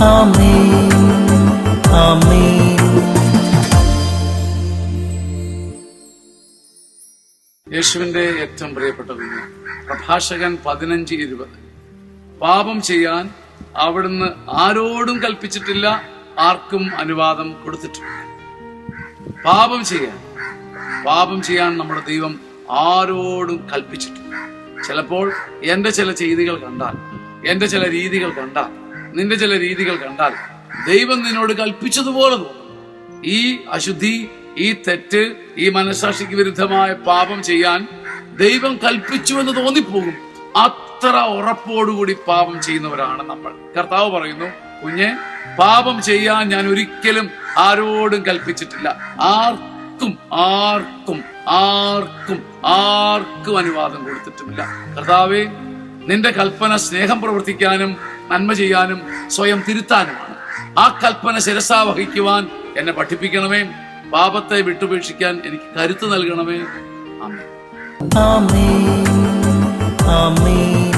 ആമേൻ ആമേൻ. യേശുവിന്റെ ഏറ്റവും പ്രിയപ്പെട്ട കുഞ്ഞ്, പ്രഭാഷകൻ 15:20. പാപം ചെയ്യാൻ അവിടുന്ന് ആരോടും കൽപ്പിച്ചിട്ടില്ല, ആർക്കും അനുവാദം കൊടുത്തിട്ടില്ല. പാപം ചെയ്യാൻ നമ്മുടെ ദൈവം ആരോടും കൽപ്പിച്ചിട്ടില്ല. ചിലപ്പോൾ എന്റെ ചില ചെയ്തികൾ കണ്ടാൽ, എന്റെ ചില രീതികൾ കണ്ടാൽ, നിന്റെ ചില രീതികൾ കണ്ടാൽ ദൈവം നിന്നോട് കൽപ്പിച്ചതുപോലെ തോന്നും. ഈ അശുദ്ധി, ഈ തെറ്റ്, ഈ മനസ്സാക്ഷിക്ക് വിരുദ്ധമായ പാപം ചെയ്യാൻ ദൈവം കൽപ്പിച്ചു എന്ന് തോന്നിപ്പോകും. അത്ര ഉറപ്പോടുകൂടി പാപം ചെയ്യുന്നവരാണ് നമ്മൾ. കർത്താവ് പറയുന്നു, കുഞ്ഞെ, പാപം ചെയ്യാൻ ഞാൻ ഒരിക്കലും ആരോടും കൽപ്പിച്ചിട്ടില്ല, ആർക്കും ആർക്കും ആർക്കും ആർക്കും അനുവാദം കൊടുത്തിട്ടുമില്ല. കർത്താവേ, നിന്റെ കൽപ്പന സ്നേഹം പ്രവർത്തിക്കാനും നന്മ ചെയ്യാനും സ്വയം തിരുത്താനുമാണ്. ആ കൽപ്പന ശിരസാ വഹിക്കുവാൻ എന്നെ പഠിപ്പിക്കണമേ. പാപത്തെ വിട്ടുപേക്ഷിക്കാൻ എനിക്ക് കരുത്ത് നൽകണമേ. ആമേൻ ആമേൻ ആമേൻ.